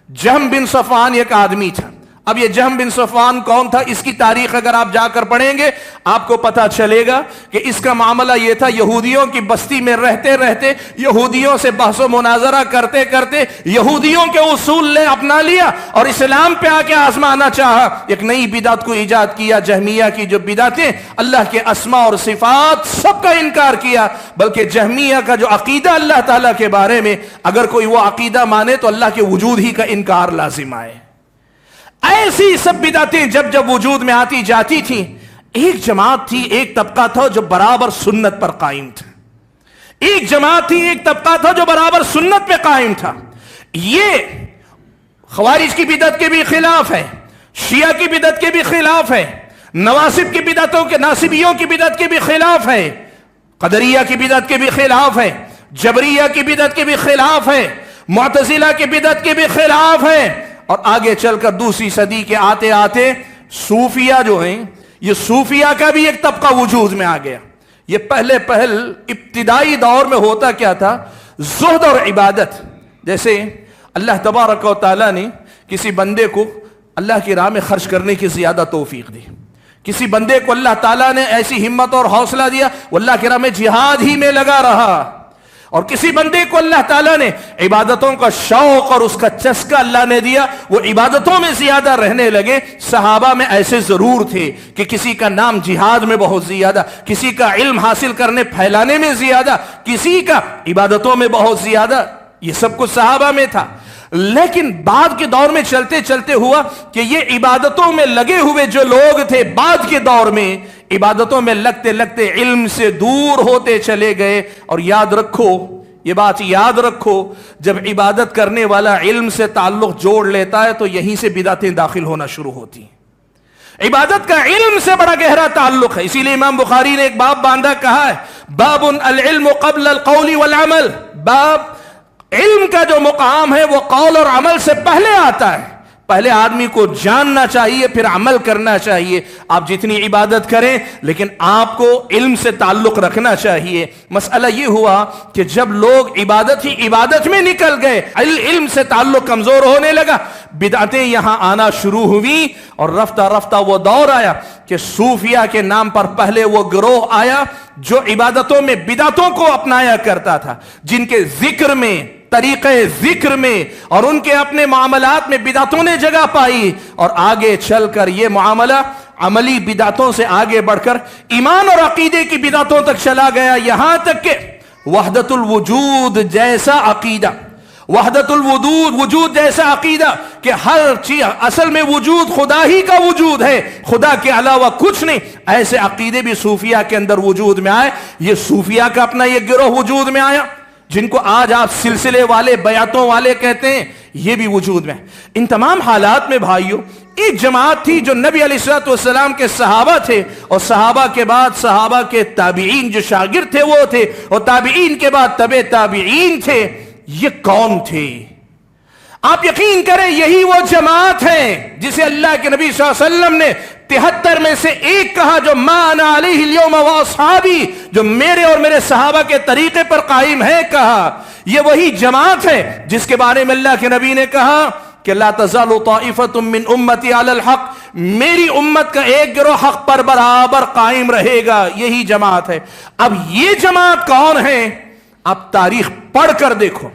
جہم بن صفوان ایک آدمی تھا. اب یہ جہم بن صفوان کون تھا, اس کی تاریخ اگر آپ جا کر پڑھیں گے آپ کو پتا چلے گا کہ اس کا معاملہ یہ تھا, یہودیوں کی بستی میں رہتے رہتے, یہودیوں سے بحث و مناظرہ کرتے کرتے یہودیوں کے اصول نے اپنا لیا اور اسلام پہ آ کے آزمانا چاہا. ایک نئی بدعت کو ایجاد کیا, جہمیہ کی جو بدعتیں, اللہ کے اسماء اور صفات سب کا انکار کیا, بلکہ جہمیہ کا جو عقیدہ اللہ تعالیٰ کے بارے میں, اگر کوئی وہ عقیدہ مانے تو اللہ کے وجود ہی کا انکار لازم آئے. ایسی سب بدعتیں جب وجود میں آتی جاتی تھیں, ایک جماعت تھی, ایک طبقہ تھا جو برابر سنت پر قائم تھا. ایک جماعت تھی, ایک طبقہ تھا جو برابر سنت پہ قائم تھا. یہ خوارج کی بدعت کے بھی خلاف ہے, شیعہ کی بدعت کے بھی خلاف ہے, نواسب کی بدعتوں کے, ناصبیوں کی بدعت کے بھی خلاف ہے, قدریہ کی بدعت کے بھی خلاف ہے, جبریہ کی بدعت کے بھی خلاف ہے، معتزلہ کی بدعت کے بھی خلاف ہے، اور آگے چل کر دوسری صدی کے آتے آتے صوفیہ جو ہیں، یہ صوفیہ کا بھی ایک طبقہ وجود میں آ گیا۔ یہ پہلے ابتدائی دور میں ہوتا کیا تھا؟ زہد اور عبادت۔ جیسے اللہ تبارک و تعالیٰ نے کسی بندے کو اللہ کی راہ میں خرچ کرنے کی زیادہ توفیق دی، کسی بندے کو اللہ تعالیٰ نے ایسی ہمت اور حوصلہ دیا وہ اللہ کی راہ میں جہاد ہی میں لگا رہا، اور کسی بندے کو اللہ تعالیٰ نے عبادتوں کا شوق اور اس کا چسکا اللہ نے دیا، وہ عبادتوں میں زیادہ رہنے لگے۔ صحابہ میں ایسے ضرور تھے کہ کسی کا نام جہاد میں بہت زیادہ، کسی کا علم حاصل کرنے پھیلانے میں زیادہ، کسی کا عبادتوں میں بہت زیادہ، یہ سب کچھ صحابہ میں تھا۔ لیکن بعد کے دور میں چلتے چلتے ہوا کہ یہ عبادتوں میں لگے ہوئے جو لوگ تھے بعد کے دور میں عبادتوں میں لگتے لگتے علم سے دور ہوتے چلے گئے۔ اور یاد رکھو، یہ بات یاد رکھو، جب عبادت کرنے والا علم سے تعلق جوڑ لیتا ہے تو یہیں سے بدعتیں داخل ہونا شروع ہوتی ہیں۔ عبادت کا علم سے بڑا گہرا تعلق ہے، اسی لیے امام بخاری نے ایک باب باندھا، کہا ہے باب العلم قبل القول والعمل، باب علم کا جو مقام ہے وہ قول اور عمل سے پہلے آتا ہے۔ پہلے آدمی کو جاننا چاہیے، پھر عمل کرنا چاہیے۔ آپ جتنی عبادت کریں لیکن آپ کو علم سے تعلق رکھنا چاہیے۔ مسئلہ یہ ہوا کہ جب لوگ عبادت ہی عبادت میں نکل گئے، علم سے تعلق کمزور ہونے لگا، بدعتیں یہاں آنا شروع ہوئی، اور رفتہ رفتہ وہ دور آیا کہ صوفیہ کے نام پر پہلے وہ گروہ آیا جو عبادتوں میں بدعتوں کو اپنایا کرتا تھا، جن کے ذکر میں، طریقے ذکر میں اور ان کے اپنے معاملات میں بدعتوں نے جگہ پائی، اور آگے چل کر یہ معاملہ عملی بدعتوں سے آگے بڑھ کر ایمان اور عقیدے کی بدعتوں تک چلا گیا، یہاں تک کہ وحدت الوجود جیسا عقیدہ، وحدت وجود جیسا عقیدہ کہ ہر چیز اصل میں وجود خدا ہی کا وجود ہے، خدا کے علاوہ کچھ نہیں، ایسے عقیدے بھی صوفیہ کے اندر وجود میں آئے۔ یہ صوفیہ کا اپنا یہ گروہ وجود میں آیا، جن کو آج آپ سلسلے والے، بیعتوں والے کہتے ہیں، یہ بھی وجود میں۔ ان تمام حالات میں بھائیوں ایک جماعت تھی جو نبی علیہ الصلوۃ والسلام کے صحابہ تھے، اور صحابہ کے بعد صحابہ کے تابعین جو شاگرد تھے وہ تھے، اور تابعین کے بعد تبع تابعین تھے۔ یہ کون تھے؟ آپ یقین کریں یہی وہ جماعت ہے جسے اللہ کے نبی صلی اللہ علیہ وسلم نے 73 میں سے ایک کہا، جو ما انا علیہ اليوم واصحابی، جو میرے اور میرے صحابہ کے طریقے پر قائم ہے، کہا یہ وہی جماعت ہے جس کے بارے میں اللہ کے نبی نے کہا کہ لا تزال طائفۃ من امتی علی الحق، میری امت کا ایک گروہ حق پر برابر قائم رہے گا، یہی جماعت ہے۔ اب یہ جماعت کون ہے؟ آپ تاریخ پڑھ کر دیکھو،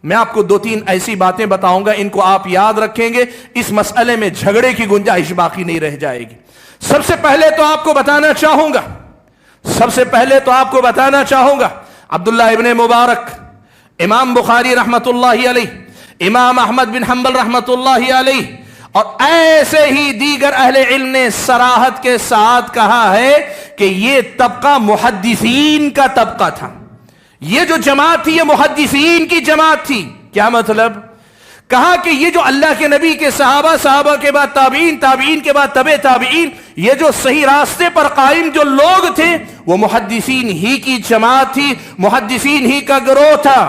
میں آپ کو 2-3 ایسی باتیں بتاؤں گا، ان کو آپ یاد رکھیں گے، اس مسئلے میں جھگڑے کی گنجائش باقی نہیں رہ جائے گی۔ سب سے پہلے تو آپ کو بتانا چاہوں گا عبداللہ ابن مبارک، امام بخاری رحمت اللہ علیہ، امام احمد بن حنبل رحمت اللہ علیہ، اور ایسے ہی دیگر اہل علم نے صراحت کے ساتھ کہا ہے کہ یہ طبقہ محدثین کا طبقہ تھا، یہ جو جماعت تھی یہ محدثین کی جماعت تھی۔ کیا مطلب؟ کہا کہ یہ جو اللہ کے نبی کے صحابہ، صحابہ کے بعد تابعین، تابعین کے بعد تبع تابعین، یہ جو صحیح راستے پر قائم جو لوگ تھے وہ محدثین ہی کی جماعت تھی، محدثین ہی کا گروہ تھا۔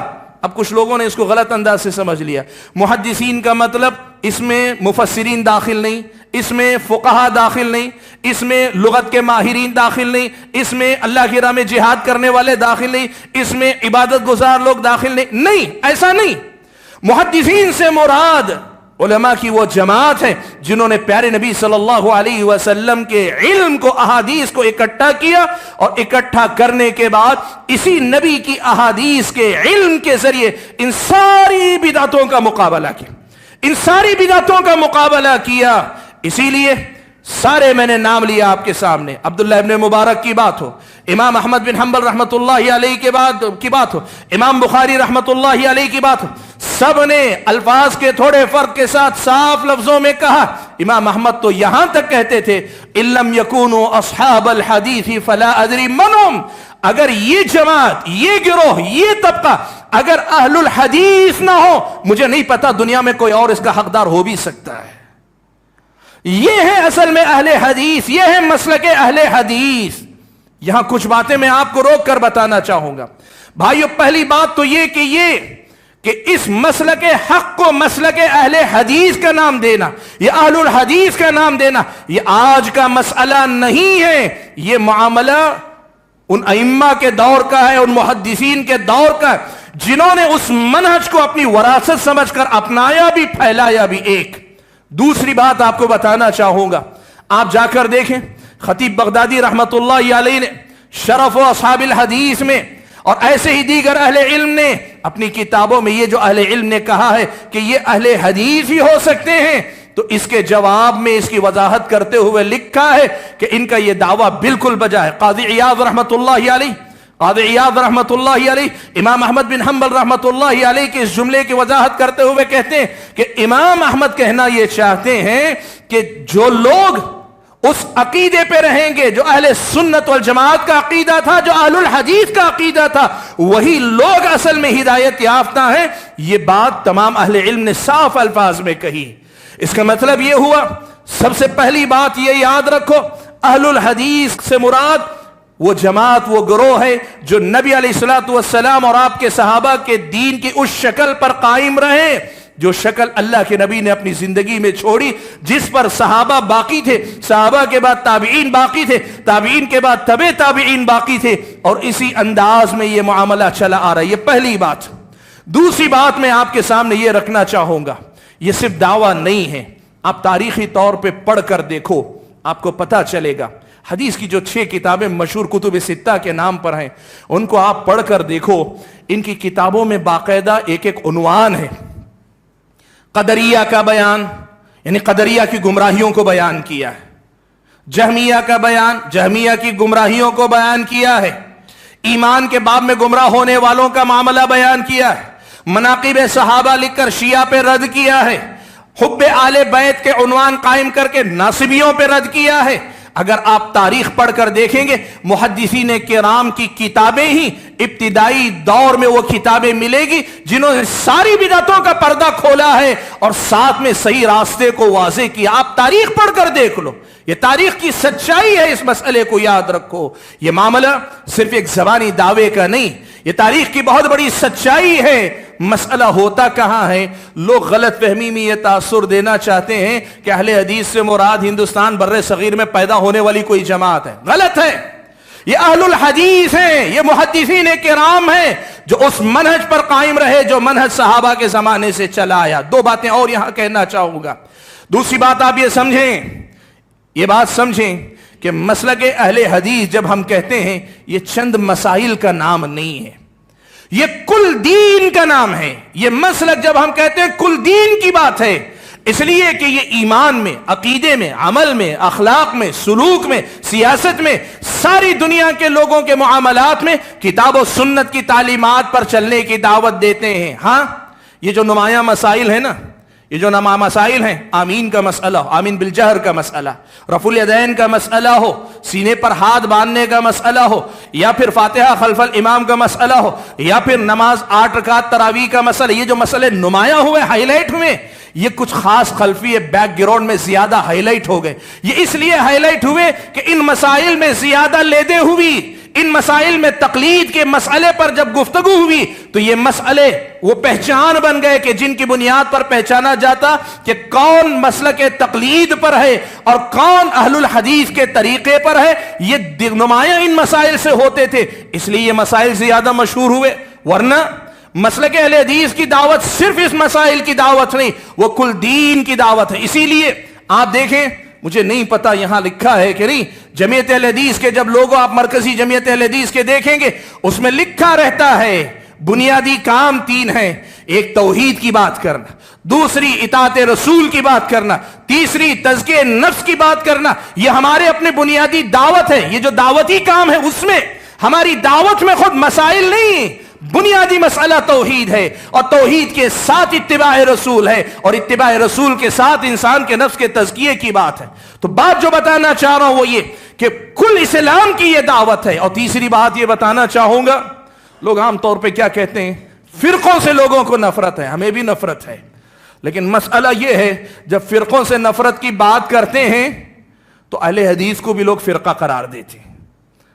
اب کچھ لوگوں نے اس کو غلط انداز سے سمجھ لیا، محدثین کا مطلب اس میں مفسرین داخل نہیں، اس میں فقہا داخل نہیں، اس میں لغت کے ماہرین داخل نہیں، اس میں اللہ کی راہ میں جہاد کرنے والے داخل نہیں، اس میں عبادت گزار لوگ داخل نہیں۔ نہیں، ایسا نہیں۔ محدثین سے مراد علماء کی وہ جماعت ہے جنہوں نے پیارے نبی صلی اللہ علیہ وسلم کے علم کو، احادیث کو اکٹھا کیا، اور اکٹھا کرنے کے بعد اسی نبی کی احادیث کے علم کے ذریعے ان ساری بدعتوں کا مقابلہ کیا، ان ساری بدعتوں کا مقابلہ کیا۔ اسی لیے سارے میں نے نام لیا آپ کے سامنے، عبداللہ ابن مبارک کی بات ہو، امام احمد بن حنبل رحمت اللہ علیہ کی بات ہو، امام بخاری رحمت اللہ علیہ کی بات ہو، سب نے الفاظ کے تھوڑے فرق کے ساتھ صاف لفظوں میں کہا۔ امام احمد تو یہاں تک کہتے تھے ان لم یکونوا اصحاب الحدیث فلا ادری منهم، اگر یہ جماعت، یہ گروہ، یہ طبقہ اگر اہل الحدیث نہ ہو، مجھے نہیں پتا دنیا میں کوئی اور اس کا حقدار ہو بھی سکتا ہے۔ یہ ہے اصل میں اہل حدیث، یہ ہے مسلک اہل حدیث۔ یہاں کچھ باتیں میں آپ کو روک کر بتانا چاہوں گا۔ بھائیو پہلی بات تو یہ کہ اس مسلک حق کو مسلک اہل حدیث کا نام دینا، یہ اہل الحدیث کا نام دینا، یہ آج کا مسئلہ نہیں ہے، یہ معاملہ ان ائمہ کے دور کا ہے، ان محدثین کے دور کا ہے، جنہوں نے اس منہج کو اپنی وراثت سمجھ کر اپنایا بھی، پھیلایا بھی۔ ایک دوسری بات آپ کو بتانا چاہوں گا، آپ جا کر دیکھیں خطیب بغدادی رحمت اللہ علیہ نے شرف و اصحاب الحدیث میں، اور ایسے ہی دیگر اہل علم نے اپنی کتابوں میں یہ جو اہل علم نے کہا ہے کہ یہ اہل حدیث ہی ہو سکتے ہیں، تو اس کے جواب میں اس کی وضاحت کرتے ہوئے لکھا ہے کہ ان کا یہ دعویٰ بالکل بجا ہے۔ قاضی عیاض رحمت اللہ علیہ، قاضی عیاض رحمت اللہ علیہ امام احمد بن حنبل رحمت اللہ علیہ کے اس جملے کی وضاحت کرتے ہوئے کہتے ہیں کہ امام احمد کہنا یہ چاہتے ہیں کہ جو لوگ اس عقیدے پہ رہیں گے جو اہل سنت والجماعت کا عقیدہ تھا، جو اہل الحدیث کا عقیدہ تھا، وہی لوگ اصل میں ہدایت یافتہ ہیں۔ یہ بات تمام اہل علم نے صاف الفاظ میں کہی۔ اس کا مطلب یہ ہوا، سب سے پہلی بات یہ یاد رکھو، اہل الحدیث سے مراد وہ جماعت، وہ گروہ ہے جو نبی علیہ الصلوۃ والسلام اور آپ کے صحابہ کے دین کی اس شکل پر قائم رہے جو شکل اللہ کے نبی نے اپنی زندگی میں چھوڑی، جس پر صحابہ باقی تھے، صحابہ کے بعد تابعین باقی تھے، تابعین کے بعد تبع تابعین باقی تھے، اور اسی انداز میں یہ معاملہ چلا آ رہا ہے۔ یہ پہلی بات۔ دوسری بات میں آپ کے سامنے یہ رکھنا چاہوں گا، یہ صرف دعویٰ نہیں ہے، آپ تاریخی طور پہ پڑھ کر دیکھو، آپ کو پتہ چلے گا۔ حدیث کی جو 6 کتابیں مشہور کتب ستہ کے نام پر ہیں، ان کو آپ پڑھ کر دیکھو، ان کی کتابوں میں باقاعدہ ایک ایک عنوان ہے۔ قدریہ کا بیان، یعنی قدریہ کی گمراہیوں کو بیان کیا ہے۔ جہمیہ کا بیان، جہمیہ کی گمراہیوں کو بیان کیا ہے۔ ایمان کے باب میں گمراہ ہونے والوں کا معاملہ بیان کیا ہے۔ مناقب صحابہ لکھ کر شیعہ پہ رد کیا ہے۔ حب آل بیت کے عنوان قائم کر کے ناصبیوں پہ رد کیا ہے۔ اگر آپ تاریخ پڑھ کر دیکھیں گے، محدثین کرام کی کتابیں ہی ابتدائی دور میں وہ کتابیں ملے گی جنہوں نے ساری بدعتوں کا پردہ کھولا ہے اور ساتھ میں صحیح راستے کو واضح کیا۔ آپ تاریخ پڑھ کر دیکھ لو، یہ تاریخ کی سچائی ہے، اس مسئلے کو یاد رکھو۔ یہ معاملہ صرف ایک زبانی دعوے کا نہیں، یہ تاریخ کی بہت بڑی سچائی ہے۔ مسئلہ ہوتا کہاں ہے؟ لوگ غلط فہمی میں یہ تاثر دینا چاہتے ہیں کہ اہل حدیث سے مراد ہندوستان بر صغیر میں پیدا ہونے والی کوئی جماعت ہے۔ غلط ہے، یہ اہل الحدیث ہیں، یہ محدثین کرام ہیں جو اس منہج پر قائم رہے جو منہج صحابہ کے زمانے سے چلا آیا۔ 2 باتیں اور یہاں کہنا چاہوں گا۔ دوسری بات آپ یہ سمجھیں، یہ بات سمجھیں کہ مسلک اہل حدیث جب ہم کہتے ہیں، یہ چند مسائل کا نام نہیں ہے، یہ کل دین کا نام ہے۔ یہ مسلک جب ہم کہتے ہیں کل دین کی بات ہے، اس لیے کہ یہ ایمان میں، عقیدے میں، عمل میں، اخلاق میں، سلوک میں، سیاست میں، ساری دنیا کے لوگوں کے معاملات میں کتاب و سنت کی تعلیمات پر چلنے کی دعوت دیتے ہیں۔ ہاں، یہ جو نمایاں مسائل ہیں نا، یہ جو مسائل ہیں، آمین کا مسئلہ ہو، آمین بالجہر کا مسئلہ، رفع الیدین کا مسئلہ ہو، سینے پر ہاتھ باندھنے کا مسئلہ ہو، یا پھر فاتحہ خلف الامام کا مسئلہ ہو، یا پھر نماز 8 رکعت تراویح کا مسئلہ، یہ جو مسئلے نمایاں ہوئے، ہائی لائٹ ہوئے، یہ کچھ خاص خلفی بیک گراؤنڈ میں زیادہ ہائی لائٹ ہو گئے۔ یہ اس لیے ہائی لائٹ ہوئے کہ ان مسائل میں زیادہ لیدے ہوئی، ان مسائل میں تقلید کے مسئلے پر جب گفتگو ہوئی تو یہ مسئلے وہ پہچان بن گئے کہ جن کی بنیاد پر پہچانا جاتا کہ کون مسلک تقلید پر ہے اور کون اہل الحدیث کے طریقے پر ہے، یہ نمایاں ان مسائل سے ہوتے تھے، اس لیے یہ مسائل زیادہ مشہور ہوئے۔ ورنہ مسلک اہل حدیث کی دعوت صرف اس مسائل کی دعوت نہیں، وہ کل دین کی دعوت ہے۔ اسی لیے آپ دیکھیں، مجھے نہیں پتا یہاں لکھا ہے کہ نہیں، جمعیت اہل حدیث کے جب لوگوں آپ مرکزی جمعیت اہل حدیث کے دیکھیں گے، اس میں لکھا رہتا ہے بنیادی کام 3 ہیں، ایک توحید کی بات کرنا، دوسری اطاعت رسول کی بات کرنا، تیسری تزکیہ نفس کی بات کرنا۔ یہ ہمارے اپنے بنیادی دعوت ہے، یہ جو دعوتی کام ہے اس میں ہماری دعوت میں خود مسائل نہیں، بنیادی مسئلہ توحید ہے، اور توحید کے ساتھ اتباع رسول ہے، اور اتباع رسول کے ساتھ انسان کے نفس کے تزکیے کی بات ہے۔ تو بات جو بتانا چاہ رہا ہوں وہ یہ کہ کل اسلام کی یہ دعوت ہے۔ اور تیسری بات یہ بتانا چاہوں گا، لوگ عام طور پہ کیا کہتے ہیں، فرقوں سے لوگوں کو نفرت ہے، ہمیں بھی نفرت ہے، لیکن مسئلہ یہ ہے جب فرقوں سے نفرت کی بات کرتے ہیں تو اہل حدیث کو بھی لوگ فرقہ قرار دیتے ہیں،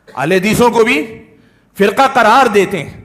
اہل حدیثوں کو بھی فرقہ قرار دیتے ہیں۔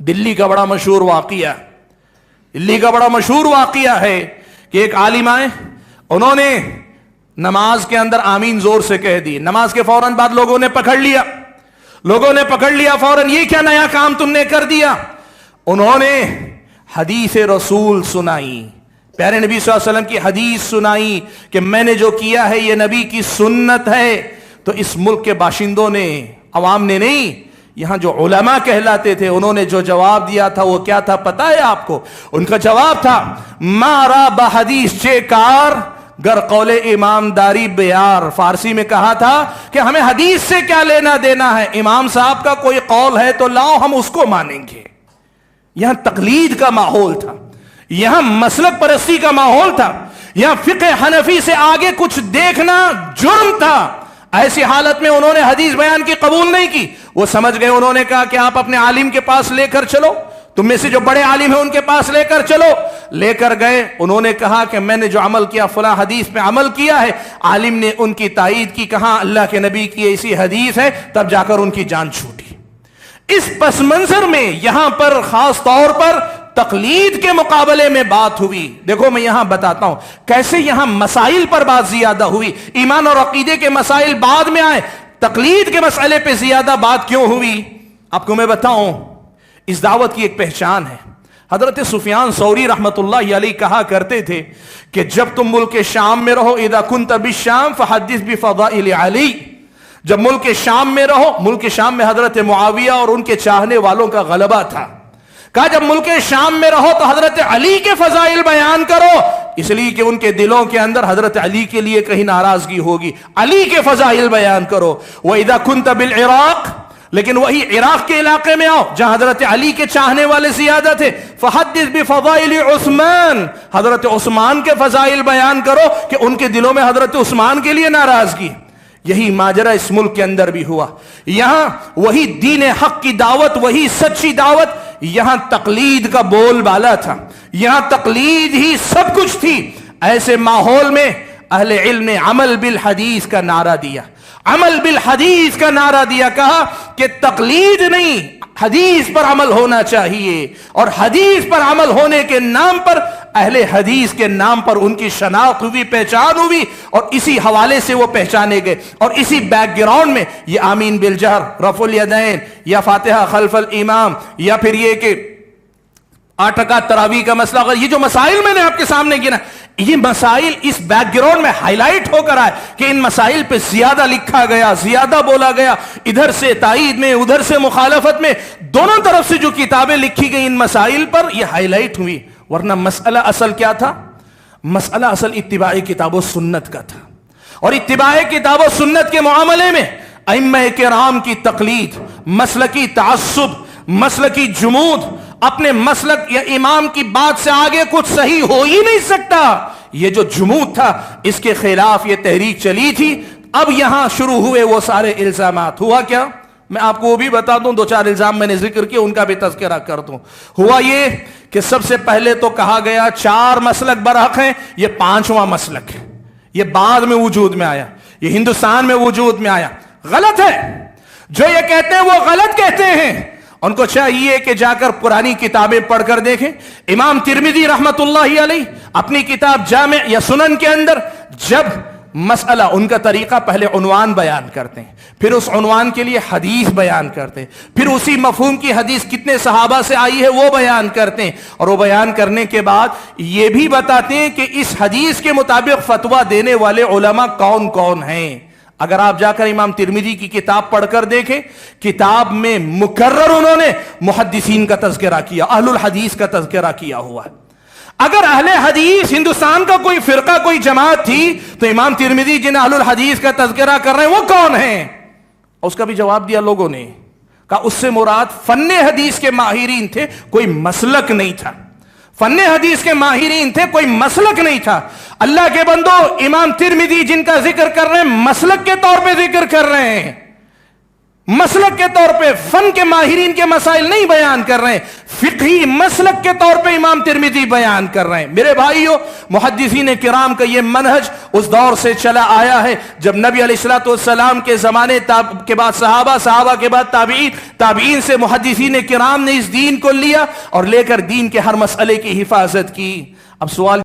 دلی کا بڑا مشہور واقعہ، دلی کا بڑا مشہور واقعہ ہے کہ ایک عالم آئے، انہوں نے نماز کے اندر آمین زور سے کہہ دی، نماز کے فوراً بعد لوگوں نے پکڑ لیا فوراً، یہ کیا نیا کام تم نے کر دیا؟ انہوں نے حدیث رسول سنائی، پیارے نبی صلی اللہ علیہ وسلم کی حدیث سنائی کہ میں نے جو کیا ہے یہ نبی کی سنت ہے۔ تو اس ملک کے باشندوں نے، عوام نے نہیں، یہاں جو علماء کہلاتے تھے، انہوں نے جو جواب دیا تھا وہ کیا تھا پتہ ہے آپ کو؟ ان کا جواب تھا مارا بحدیث چے کار گر قول امام داری بیار۔ فارسی میں کہا تھا کہ ہمیں حدیث سے کیا لینا دینا ہے، امام صاحب کا کوئی قول ہے تو لاؤ ہم اس کو مانیں گے۔ یہاں تقلید کا ماحول تھا، یہاں مسلک پرستی کا ماحول تھا، یہاں فقہ حنفی سے آگے کچھ دیکھنا جرم تھا۔ ایسی حالت میں انہوں نے حدیث بیان کی قبول نہیں کی، وہ سمجھ گئے، انہوں نے کہا کہ آپ اپنے عالم کے پاس لے کر چلو، تم میں سے جو بڑے عالم ہیں ان کے پاس لے کر چلو۔ لے کر گئے، انہوں نے کہا کہ میں نے جو عمل کیا فلاں حدیث پہ عمل کیا ہے، عالم نے ان کی تائید کی، کہا اللہ کے نبی کی ایسی حدیث ہے، تب جا کر ان کی جان چھوٹی۔ اس پس منظر میں یہاں پر خاص طور پر تقلید کے مقابلے میں بات ہوئی۔ دیکھو میں یہاں بتاتا ہوں کیسے یہاں مسائل پر بات زیادہ ہوئی، ایمان اور عقیدے کے مسائل بعد میں آئے، تقلید کے مسئلے پہ زیادہ بات کیوں ہوئی؟ آپ کو میں بتاؤں، اس دعوت کی ایک پہچان ہے۔ حضرت سفیان ثوری رحمت اللہ علیہ کہا کرتے تھے کہ جب تم ملک شام میں رہو، اذا کنت بالشام فحدث بفضائل علی، جب ملک شام میں رہو، ملک شام میں حضرت معاویہ اور ان کے چاہنے والوں کا غلبہ تھا، کہا جب ملک شام میں رہو تو حضرت علی کے فضائل بیان کرو، اس لیے کہ ان کے دلوں کے اندر حضرت علی کے لیے کہیں ناراضگی ہوگی، علی کے فضائل بیان کرو۔ وَإِذَا كُنْتَ بِالْعِرَاقِ، لیکن وہی عراق کے علاقے میں آؤ جہاں حضرت علی کے چاہنے والے زیادہ تھے، فحدث بفضائل عثمان، حضرت عثمان کے فضائل بیان کرو کہ ان کے دلوں میں حضرت عثمان کے لیے ناراضگی۔ یہی ماجرا اس ملک کے اندر بھی ہوا، یہاں وہی دین حق کی دعوت، وہی سچی دعوت، یہاں تقلید کا بول بالا تھا، یہاں تقلید ہی سب کچھ تھی۔ ایسے ماحول میں اہل علم نے عمل بالحدیث کا نعرہ دیا، عمل بالحدیث کا نعرہ دیا، کہا کہ تقلید نہیں، حدیث پر عمل ہونا چاہیے، اور حدیث پر عمل ہونے کے نام پر اہل حدیث کے نام پر ان کی شناخت ہوئی، پہچان ہوئی، اور اسی حوالے سے وہ پہچانے گئے۔ اور اسی بیک گراؤنڈ میں یہ آمین بالجہر، رفع الیدین، یا فاتحہ خلف الامام، یا پھر یہ کہ 8 رکعت تراویح کا مسئلہ، اگر یہ جو مسائل میں نے آپ کے سامنے گنا، یہ مسائل اس بیک گراؤنڈ میں ہائی لائٹ ہو کر آئے کہ ان مسائل پہ زیادہ لکھا گیا، زیادہ بولا گیا، ادھر سے تائید میں، ادھر سے مخالفت میں، دونوں طرف سے جو کتابیں لکھی گئی ان مسائل پر، یہ ہائی لائٹ ہوئی۔ ورنہ مسئلہ اصل کیا تھا؟ مسئلہ اصل اتباع کتاب و سنت کا تھا، اور اتباع کتاب و سنت کے معاملے میں ائمہ کرام کی تقلید، مسلکی تعصب، مسلکی جمود، اپنے مسلک یا امام کی بات سے آگے کچھ صحیح ہو ہی نہیں سکتا، یہ جو جمود تھا اس کے خلاف یہ تحریک چلی تھی۔ اب یہاں شروع ہوئے وہ سارے الزامات۔ ہوا کیا؟ میں آپ کو وہ بھی بتا دوں، 2-4 الزام میں نے ذکر کیا، ان کا بھی تذکرہ کر دوں۔ ہوا یہ کہ سب سے پہلے تو کہا گیا 4 مسلک برحق ہیں، یہ 5واں مسلک ہے، یہ بعد میں وجود میں آیا، یہ ہندوستان میں وجود میں آیا۔ غلط ہے، جو یہ کہتے ہیں وہ غلط کہتے ہیں، ان کو چاہیے کہ جا کر پرانی کتابیں پڑھ کر دیکھیں۔ امام ترمذی رحمت اللہ علیہ اپنی کتاب جامع یا سنن کے اندر جب مسئلہ، ان کا طریقہ پہلے عنوان بیان کرتے ہیں، پھر اس عنوان کے لیے حدیث بیان کرتے ہیں، پھر اسی مفہوم کی حدیث کتنے صحابہ سے آئی ہے وہ بیان کرتے ہیں، اور وہ بیان کرنے کے بعد یہ بھی بتاتے ہیں کہ اس حدیث کے مطابق فتویٰ دینے والے علماء کون کون ہیں۔ اگر آپ جا کر امام ترمذی کی کتاب پڑھ کر دیکھیں، کتاب میں مکرر انہوں نے محدثین کا تذکرہ کیا، اہل الحدیث کا تذکرہ کیا ہوا ہے۔ اگر اہل حدیث ہندوستان کا کوئی فرقہ، کوئی جماعت تھی، تو امام ترمذی جن اہل الحدیث کا تذکرہ کر رہے ہیں وہ کون ہیں؟ اس کا بھی جواب دیا لوگوں نے، کہا اس سے مراد فن حدیث کے ماہرین تھے، کوئی مسلک نہیں تھا۔ فن حدیث کے ماہرین تھے، کوئی مسلک نہیں تھا۔ اللہ کے بندو، امام ترمذی جن کا ذکر کر رہے ہیں مسلک کے طور پہ ذکر کر رہے ہیں، مسلک کے طور پہ، فن کے ماہرین کے مسائل نہیں بیان کر رہے ہیں، فقہی مسلک کے طور پہ امام ترمذی بیان کر رہے ہیں۔ میرے بھائیو، محدثین کرام کا یہ منہج اس دور سے چلا آیا ہے جب نبی علیہ الصلوۃ والسلام کے زمانے کے بعد صحابہ کے بعد تابعین سے محدثین کرام نے اس دین کو لیا اور لے کر دین کے ہر مسئلے کی حفاظت کی۔ اب سوال